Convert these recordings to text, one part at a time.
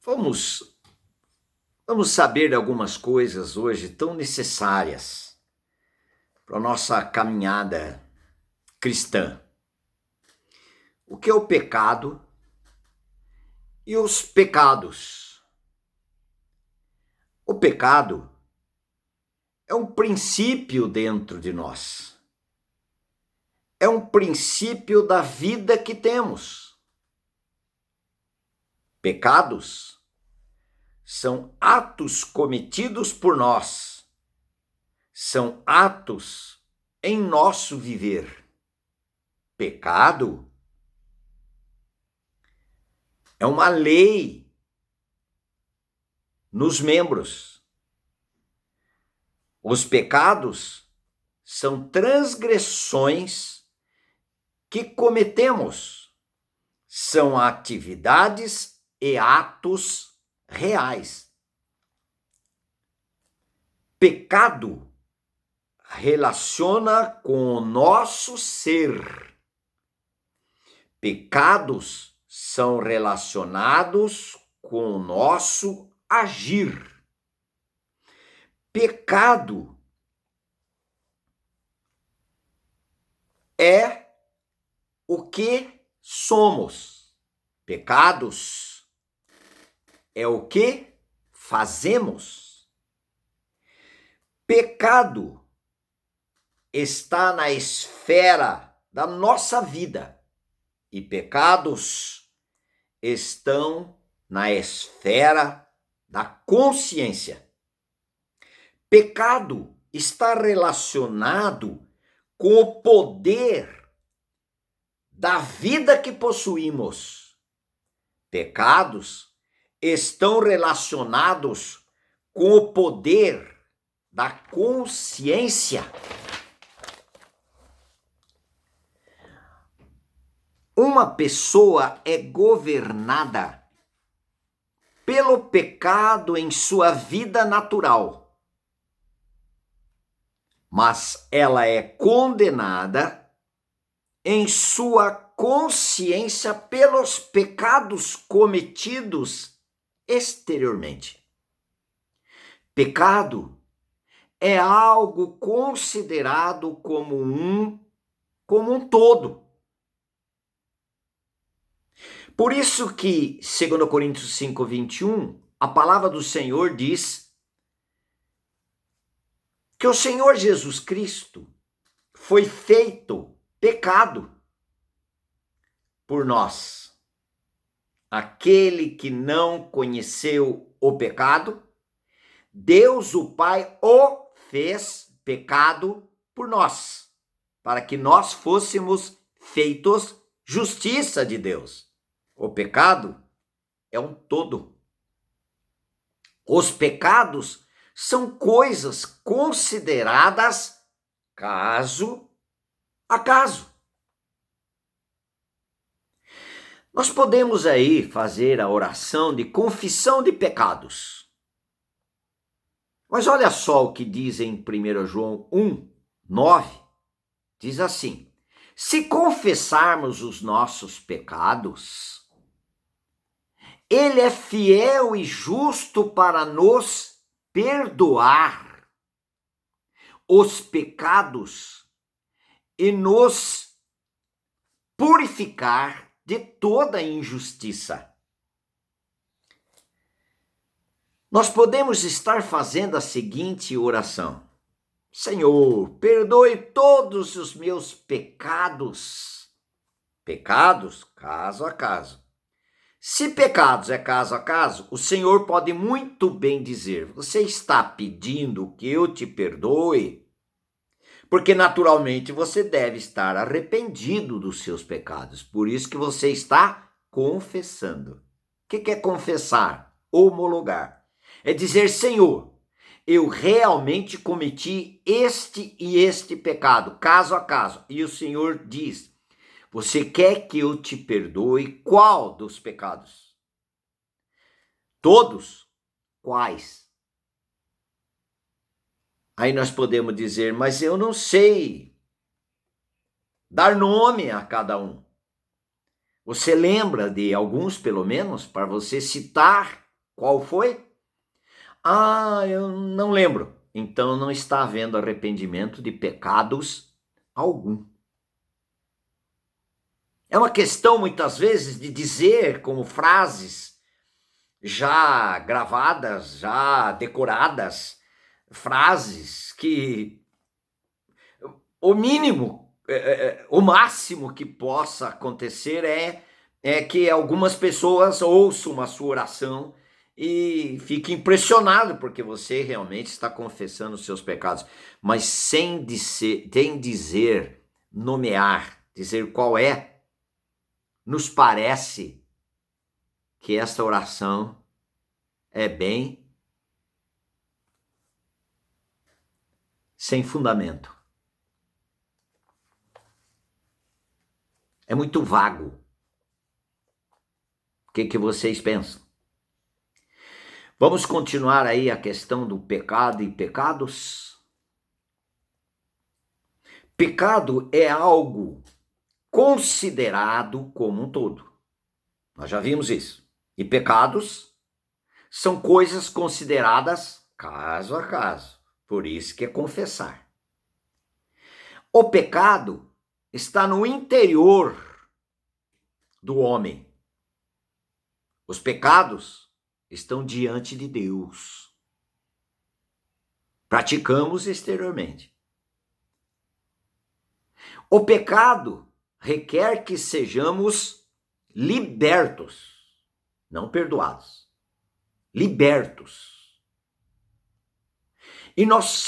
Vamos, vamos saber de algumas coisas hoje tão necessárias para a nossa caminhada cristã. O que é o pecado e os pecados? O pecado é um princípio dentro de nós. É um princípio da vida que temos. Pecados são atos cometidos por nós. São atos em nosso viver. Pecado é uma lei nos membros. Os pecados são transgressões que cometemos. São atividades e atos reais. Pecado relaciona com o nosso ser. Pecados são relacionados com o nosso agir. Pecado é o que somos. Pecados é o que fazemos. Pecado está na esfera da nossa vida e pecados estão na esfera da consciência. Pecado está relacionado com o poder da vida que possuímos. Pecados estão relacionados com o poder da consciência. Uma pessoa é governada pelo pecado em sua vida natural, mas ela é condenada em sua consciência pelos pecados cometidos exteriormente. Pecado é algo considerado como um todo. Por isso que, segundo Coríntios 5:21, a palavra do Senhor diz que o Senhor Jesus Cristo foi feito pecado por nós. Aquele que não conheceu o pecado, Deus o Pai o fez pecado por nós, para que nós fôssemos feitos justiça de Deus. O pecado é um todo. Os pecados são coisas consideradas caso a caso. Nós podemos aí fazer a oração de confissão de pecados. Mas olha só o que diz em 1 João 1:9. Diz assim: se confessarmos os nossos pecados, Ele é fiel e justo para nos perdoar os pecados e nos purificar de toda injustiça. Nós podemos estar fazendo a seguinte oração: Senhor, perdoe todos os meus pecados. Pecados, caso a caso. Se pecados é caso a caso, o Senhor pode muito bem dizer: você está pedindo que eu te perdoe, porque naturalmente você deve estar arrependido dos seus pecados. Por isso que você está confessando. O que é confessar? Homologar. É dizer: Senhor, eu realmente cometi este e este pecado, caso a caso. E o Senhor diz: você quer que eu te perdoe qual dos pecados? Todos? Quais? Aí nós podemos dizer: mas eu não sei dar nome a cada um. Você lembra de alguns, pelo menos, para você citar Qual foi? Ah, eu não lembro. Então não está havendo arrependimento de pecados algum. É uma questão, muitas vezes, de dizer como frases já gravadas, já decoradas, frases que o mínimo, o máximo que possa acontecer é que algumas pessoas ouçam a sua oração e fiquem impressionados, porque você realmente está confessando os seus pecados, mas sem dizer, nomear, dizer qual é, nos parece que esta oração é bem sem fundamento. É muito vago. O que vocês pensam? Vamos continuar aí a questão do pecado e pecados? Pecado é algo considerado como um todo. Nós já vimos isso. E pecados são coisas consideradas caso a caso. Por isso que é confessar. O pecado está no interior do homem. Os pecados estão diante de Deus. Praticamos exteriormente. O pecado requer que sejamos libertos, não perdoados, libertos. E nós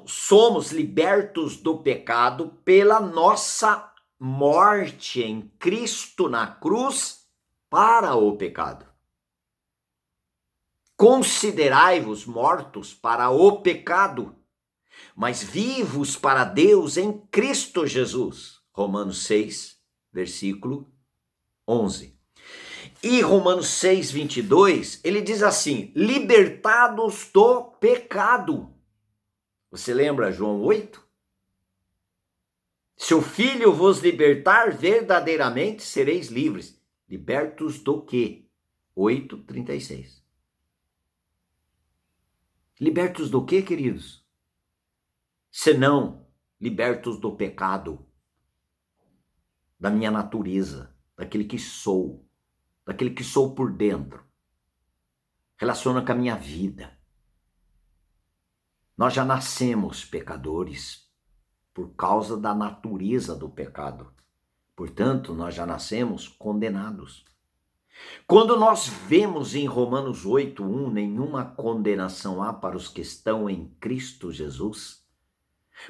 somos libertos do pecado pela nossa morte em Cristo na cruz para o pecado. Considerai-vos mortos para o pecado, mas vivos para Deus em Cristo Jesus. Romanos 6, versículo 11. E Romanos 6, 22, ele diz assim, libertados do pecado. Você lembra João 8? Se o Filho vos libertar, verdadeiramente sereis livres. Libertos do quê? 8:36. Libertos do quê, queridos? Senão libertos do pecado, da minha natureza, daquele que sou por dentro. Relaciona com a minha vida. Nós já nascemos pecadores por causa da natureza do pecado. Portanto, nós já nascemos condenados. Quando nós vemos em Romanos 8:1, nenhuma condenação há para os que estão em Cristo Jesus,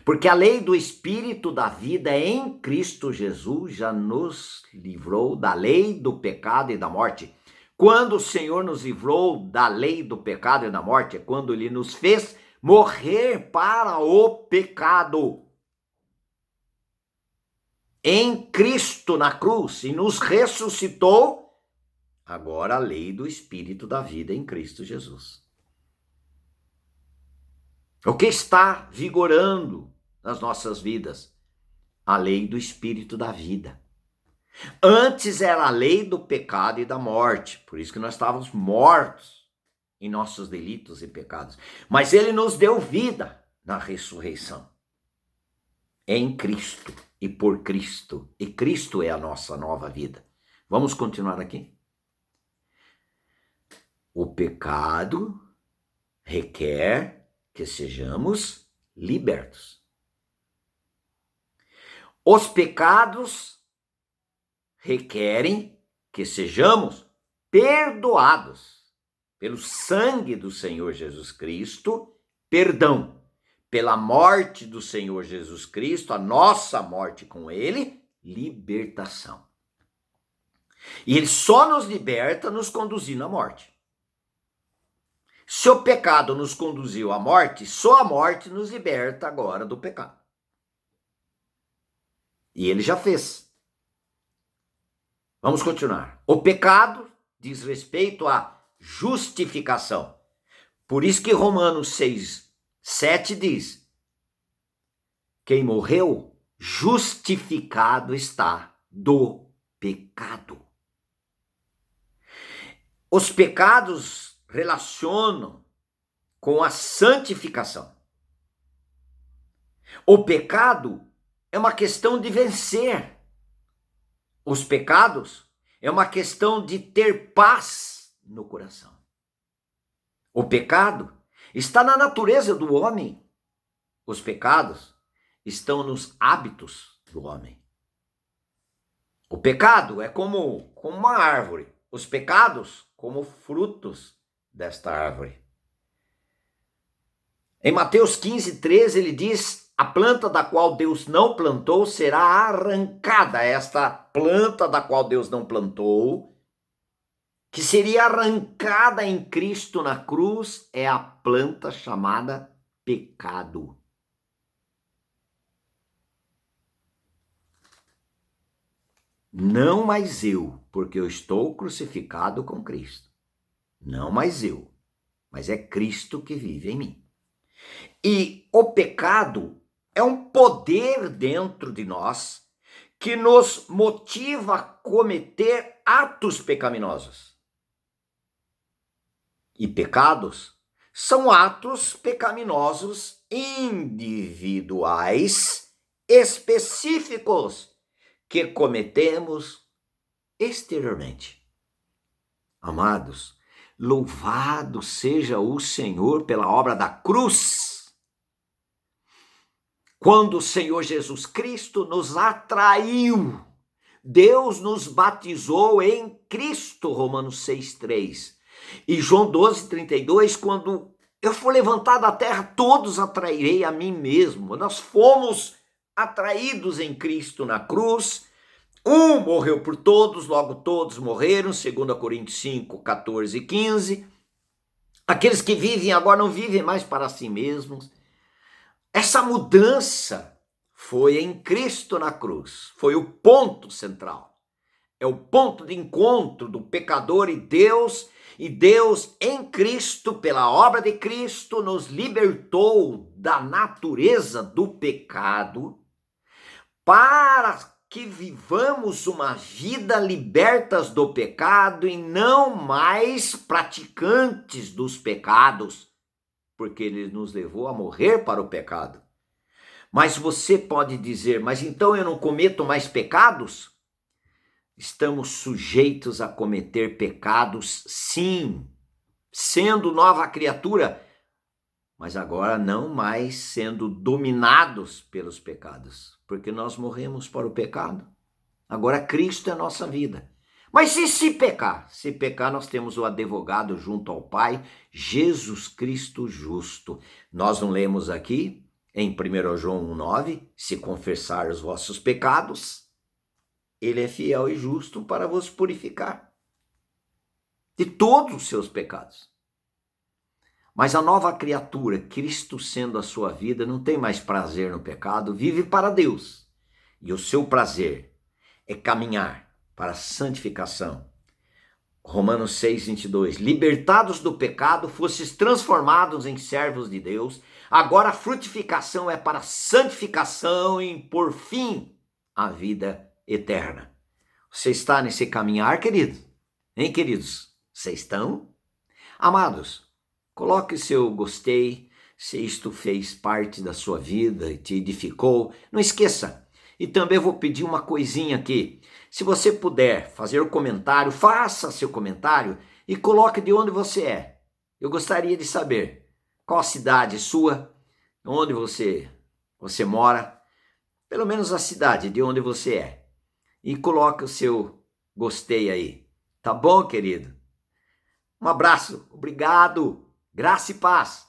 porque a lei do Espírito da vida em Cristo Jesus já nos livrou da lei do pecado e da morte. Quando o Senhor nos livrou da lei do pecado e da morte, é quando Ele nos fez morrer para o pecado. Em Cristo na cruz e nos ressuscitou. Agora a lei do Espírito da vida em Cristo Jesus. O que está vigorando nas nossas vidas? A lei do Espírito da vida. Antes era a lei do pecado e da morte, por isso que nós estávamos mortos em nossos delitos e pecados. Mas ele nos deu vida na ressurreição. Em Cristo e por Cristo. E Cristo é a nossa nova vida. Vamos continuar aqui? O pecado requer que sejamos libertos. Os pecados requerem que sejamos perdoados pelo sangue do Senhor Jesus Cristo, perdão, pela morte do Senhor Jesus Cristo, a nossa morte com Ele, libertação. E Ele só nos liberta nos conduzindo à morte. Se o pecado nos conduziu à morte, só a morte nos liberta agora do pecado. E ele já fez. Vamos continuar. O pecado diz respeito à justificação. Por isso que Romanos 6, 7 diz: quem morreu, justificado está do pecado. Os pecados relacionam com a santificação. O pecado é uma questão de vencer. Os pecados é uma questão de ter paz no coração. O pecado está na natureza do homem. Os pecados estão nos hábitos do homem. O pecado é como uma árvore. Os pecados como frutos desta árvore. Em Mateus 15:13 ele diz: a planta da qual Deus não plantou será arrancada. Esta planta da qual Deus não plantou, que seria arrancada em Cristo na cruz, é a planta chamada pecado. Não mais eu, porque eu estou crucificado com Cristo. Não mais eu, mas é Cristo que vive em mim. E o pecado é um poder dentro de nós que nos motiva a cometer atos pecaminosos. E pecados são atos pecaminosos individuais, específicos, que cometemos exteriormente. Amados, louvado seja o Senhor pela obra da cruz. Quando o Senhor Jesus Cristo nos atraiu, Deus nos batizou em Cristo, Romanos 6:3. E João 12:32, quando eu for levantado da terra, todos atrairei a mim mesmo. Nós fomos atraídos em Cristo na cruz. Um morreu por todos, logo todos morreram, 2 Coríntios 5:14-15. Aqueles que vivem agora não vivem mais para si mesmos. Essa mudança foi em Cristo na cruz, foi o ponto central. É o ponto de encontro do pecador e Deus em Cristo, pela obra de Cristo, nos libertou da natureza do pecado para que vivamos uma vida libertas do pecado e não mais praticantes dos pecados, porque ele nos levou a morrer para o pecado. Mas você pode dizer, mas então eu não cometo mais pecados? Estamos sujeitos a cometer pecados, sim, sendo nova criatura, mas agora não mais sendo dominados pelos pecados, porque nós morremos para o pecado. Agora Cristo é a nossa vida. Mas se pecar? Se pecar, nós temos o advogado junto ao Pai, Jesus Cristo justo. Nós não lemos aqui, em 1 João 1:9, se confessar os vossos pecados, ele é fiel e justo para vos purificar de todos os seus pecados. Mas a nova criatura, Cristo sendo a sua vida, não tem mais prazer no pecado, vive para Deus. E o seu prazer é caminhar para a santificação. Romanos 6:22. Libertados do pecado, fostes transformados em servos de Deus. Agora a frutificação é para a santificação e, por fim, a vida eterna. Você está nesse caminhar, querido? Hein, queridos? Vocês estão? Amados, coloque seu gostei, se isto fez parte da sua vida e te edificou. Não esqueça. E também vou pedir uma coisinha aqui. Se você puder fazer o comentário, faça seu comentário e coloque de onde você é. Eu gostaria de saber qual a cidade sua, onde você mora, pelo menos a cidade de onde você é. E coloque o seu gostei aí. Tá bom, querido? Um abraço, obrigado, graça e paz.